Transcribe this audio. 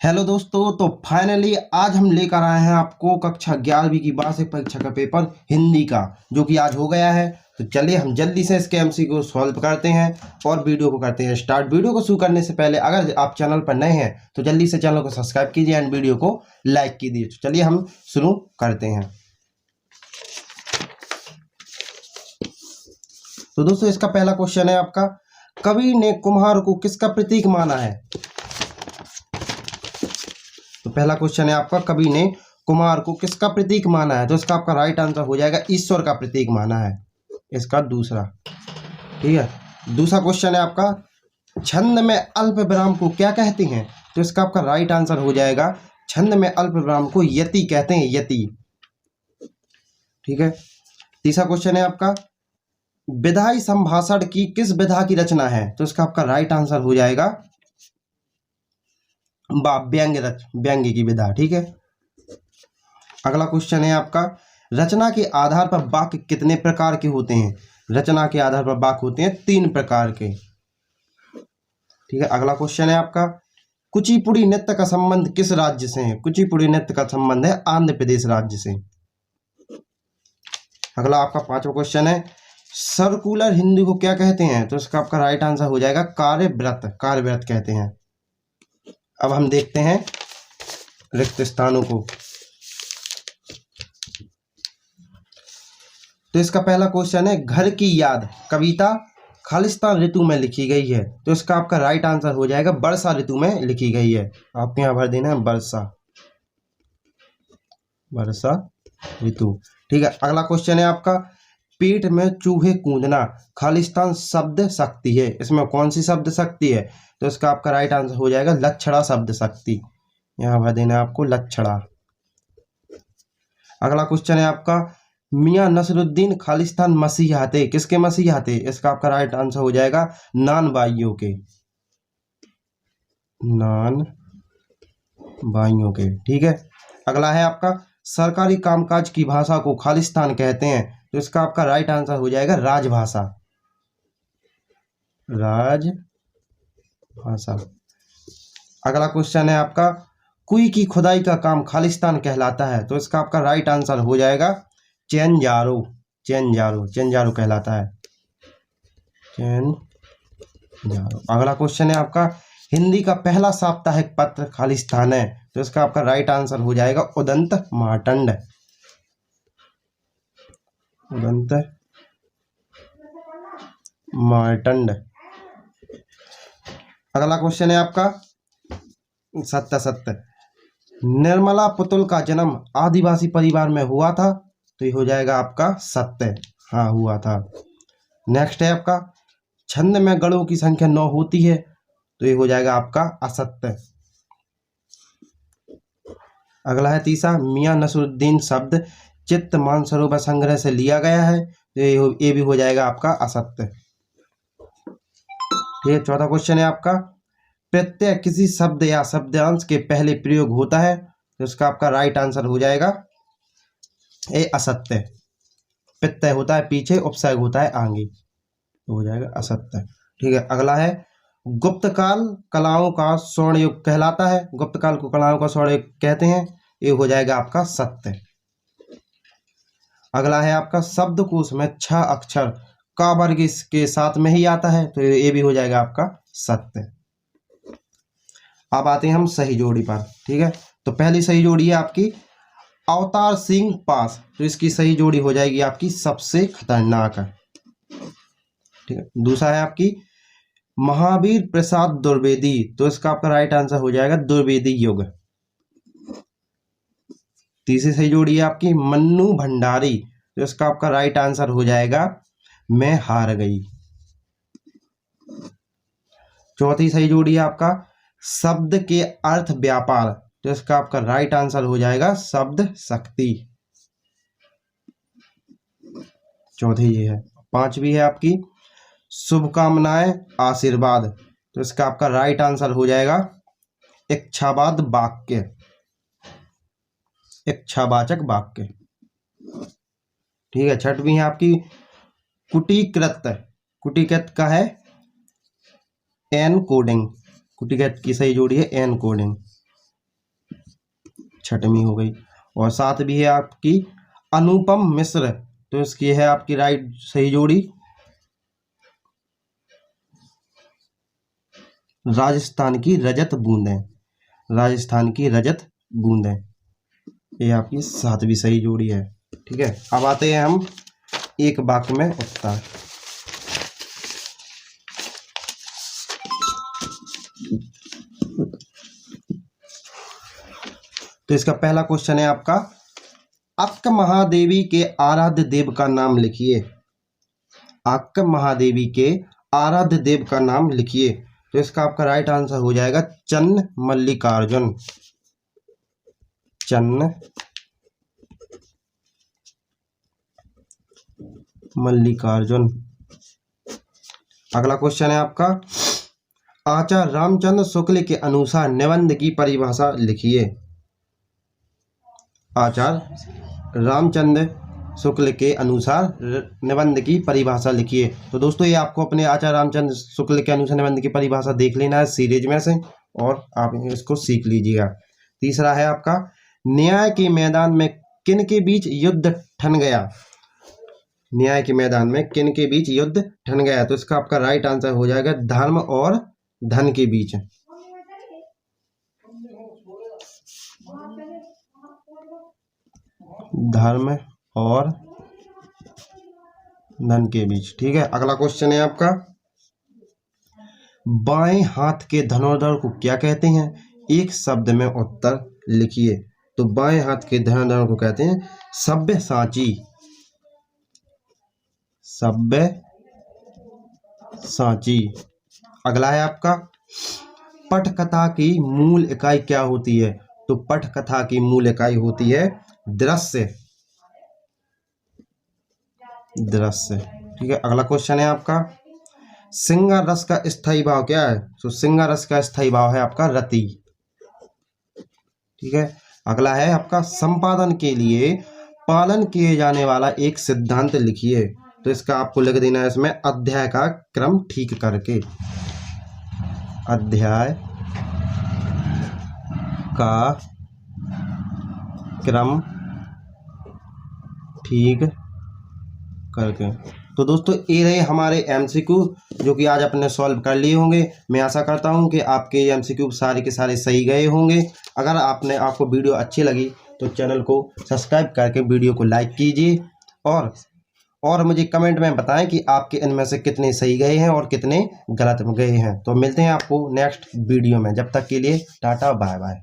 Hello दोस्तों, तो finally आज हम लेकर आए हैं आपको कक्षा 11वीं की वार्षिक परीक्षा का पेपर हिंदी का, जो कि आज हो गया है। तो चलिए हम जल्दी से इसके एमसीक्यू को सॉल्व करते हैं और वीडियो को करते हैं स्टार्ट। वीडियो को शुरू करने से पहले अगर आप चैनल पर नए हैं तो जल्दी से चैनल को सब्सक्राइब कीजिए एंड वीडियो को लाइक कीजिए। तो चलिए हम शुरू करते हैं। तो दोस्तों इसका पहला क्वेश्चन है आपका, कवि ने कुम्हार को किसका प्रतीक माना है? तो पहला क्वेश्चन है आपका, कवि ने कुम्हार को किसका प्रतीक माना है? तो इसका आपका राइट आंसर हो जाएगा ईश्वर का प्रतीक माना है, इसका दूसरा। ठीक है। दूसरा क्वेश्चन है आपका, छंद में अल्प विराम को क्या कहते हैं? तो इसका आपका राइट आंसर हो जाएगा, छंद में अल्प विराम को यति कहते हैं, यति। ठीक है। तीसरा क्वेश्चन है आपका, विधायी संभाषण की किस विधा की रचना है? तो इसका आपका राइट आंसर हो जाएगा व्यंग्य की विधा। ठीक है। अगला क्वेश्चन है आपका, रचना के आधार पर वाक्य कितने प्रकार के होते हैं? रचना के आधार पर वाक्य होते हैं 3 प्रकार के। ठीक है। अगला क्वेश्चन है आपका, कुचिपुड़ी नृत्य का संबंध किस राज्य से है? कुचिपुड़ी नृत्य का संबंध है आंध्र प्रदेश राज्य से। अगला आपका 5वां क्वेश्चन है, सर्कुलर हिंदी को क्या कहते हैं? तो इसका आपका राइट आंसर हो जाएगा कार्यव्रत, कार्यव्रत कहते हैं। अब हम देखते हैं रिक्त स्थानों को। तो इसका पहला क्वेश्चन है, घर की याद कविता खालिस्तान ऋतु में लिखी गई है? तो इसका आपका राइट आंसर हो जाएगा वर्षा ऋतु में लिखी गई है। आपको यहाँ भर देना है वर्षा, वर्षा ऋतु। ठीक है। अगला क्वेश्चन है आपका, पेट में चूहे कूदना खालिस्तान शब्द शक्ति है, इसमें कौन सी शब्द शक्ति है? तो इसका आपका राइट आंसर हो जाएगा लक्षणा शब्द शक्ति। यहाँ भर देना है आपको लक्षणा। अगला क्वेश्चन है आपका, मियां नसरुद्दीन खालिस्तान मसीहा थे, किसके मसीहा थे? इसका आपका राइट आंसर हो जाएगा नान बाइयों के, नान बाइयों के। ठीक है। अगला है आपका, सरकारी कामकाज की भाषा को खालिस्तान कहते हैं? तो इसका आपका राइट आंसर हो जाएगा राजभाषा, राजभाषा। अगला क्वेश्चन है आपका, कुई की खुदाई का काम खालिस्तान कहलाता है? तो इसका आपका राइट आंसर हो जाएगा चेंजारो, चेंजारो, चेंजारो कहलाता है, चेंजारो। अगला क्वेश्चन है आपका, हिंदी का पहला साप्ताहिक पत्र खालिस्तान है? तो इसका आपका राइट आंसर हो जाएगा उदंत मार्तंड, उदंत मार्तंड। अगला क्वेश्चन है आपका, सत्य, निर्मला पुतुल का जन्म आदिवासी परिवार में हुआ था? तो ये हो जाएगा आपका सत्य, हाँ हुआ था। नेक्स्ट है आपका, छंद में गणों की संख्या 9 होती है? तो ये हो जाएगा आपका असत्य। अगला है तीसरा, मियां नसरुद्दीन शब्द चित्त मानसरोवर संग्रह से लिया गया है? तो ये भी हो जाएगा आपका असत्य। ठीक है। चौथा क्वेश्चन है आपका, प्रत्यय किसी शब्द या शब्दांश के पहले प्रयोग होता है? तो इसका आपका राइट आंसर हो जाएगा ए असत्य। प्रत्यय होता है पीछे, उपसर्ग होता है आगे, तो हो जाएगा असत्य। ठीक है। अगला है, गुप्तकाल कलाओं का स्वर्ण युग कहलाता है? गुप्तकाल को कलाओं का स्वर्ण युग कहते हैं, ये हो जाएगा आपका सत्य। अगला है आपका, शब्दकोश में 6 अक्षर का वर्ग इसके साथ में ही आता है? तो ये भी हो जाएगा आपका सत्य। अब आते हैं हम सही जोड़ी पर। ठीक है। तो पहली सही जोड़ी है आपकी अवतार सिंह पास, तो इसकी सही जोड़ी हो जाएगी आपकी सबसे खतरनाक। ठीक है। दूसरा है आपकी महावीर प्रसाद द्विवेदी, तो इसका आपका राइट आंसर हो जाएगा द्विवेदी युग। तीसरी सही जोड़ी है आपकी मन्नू भंडारी, तो इसका आपका राइट आंसर हो जाएगा मैं हार गई। चौथी सही जोड़ी है आपका शब्द के अर्थ व्यापार, तो इसका आपका राइट आंसर हो जाएगा शब्द शक्ति। चौथी ये है। पांचवी है आपकी शुभकामनाएं आशीर्वाद, तो इसका आपका राइट आंसर हो जाएगा इच्छावाद वाक्य, इच्छावाचक वाक्य। ठीक है। छठवीं है आपकी कुटीकृत, कुटीकृत का है एन कोडिंग, कुटीकृत की सही जोड़ी है एन कोडिंग। छठवीं हो गई। और साथ भी है आपकी अनुपम मिश्र, तो इसकी है आपकी राइट सही जोड़ी राजस्थान की रजत बूंदें, राजस्थान की रजत बूंदें, ये आपकी सातवीं सही जोड़ी है। ठीक है, अब आते हैं हम एक वाक्य में उत्तर। तो इसका पहला क्वेश्चन है आपका, अक्क महादेवी के आराध्य देव का नाम लिखिए। अक्क महादेवी के आराध्य देव का नाम लिखिए। तो इसका आपका राइट आंसर हो जाएगा चन्न मल्लिकार्जुन, चन्न मल्लिकार्जुन। अगला क्वेश्चन है आपका, आचार्य रामचंद्र शुक्ल के अनुसार निबंध की परिभाषा लिखिए। आचार्य रामचंद्र शुक्ल के अनुसार निबंध की परिभाषा लिखिए। तो दोस्तों ये आपको अपने आचार्य रामचंद्र शुक्ल के अनुसार निबंध की परिभाषा देख लेना है सीरीज में से, और आप इसको सीख लीजिएगा। तीसरा है आपका, न्याय के मैदान में किन के बीच युद्ध ठन गया। न्याय के मैदान में किन के बीच युद्ध ठन गया। तो इसका आपका राइट आंसर हो जाएगा धर्म और धन के बीच, धर्म और धन के बीच। ठीक है, अगला क्वेश्चन है आपका, बाएं हाथ के धनुर्धर को क्या कहते हैं, एक शब्द में उत्तर लिखिए। तो बाएं हाथ के धनुर्धर को कहते हैं सब्यसाची, सब्यसाची। अगला है आपका, पटकथा की मूल इकाई क्या होती है। तो पटकथा की मूल इकाई होती है दृश्य, दृश्य। ठीक है, अगला क्वेश्चन है आपका, सिंगार रस का स्थायी भाव क्या है। तो सिंगार रस का स्थायी भाव है आपका रति। ठीक है, अगला है आपका, संपादन के लिए पालन किए जाने वाला एक सिद्धांत लिखिए। तो इसका आपको लिख देना है इसमें अध्याय का क्रम ठीक करके, अध्याय का क्रम ठीक करके। तो दोस्तों ये रहे हमारे एमसीक्यू जो कि आज अपने सॉल्व कर लिए होंगे। मैं आशा करता हूं कि आपके एमसीक्यू सारे के सारे सही गए होंगे। अगर आपको वीडियो अच्छी लगी तो चैनल को सब्सक्राइब करके वीडियो को लाइक कीजिए, और मुझे कमेंट में बताएं कि आपके इनमें से कितने सही गए हैं और कितने गलत गए हैं। तो मिलते हैं आपको नेक्स्ट वीडियो में, जब तक के लिए टाटा बाय बाय।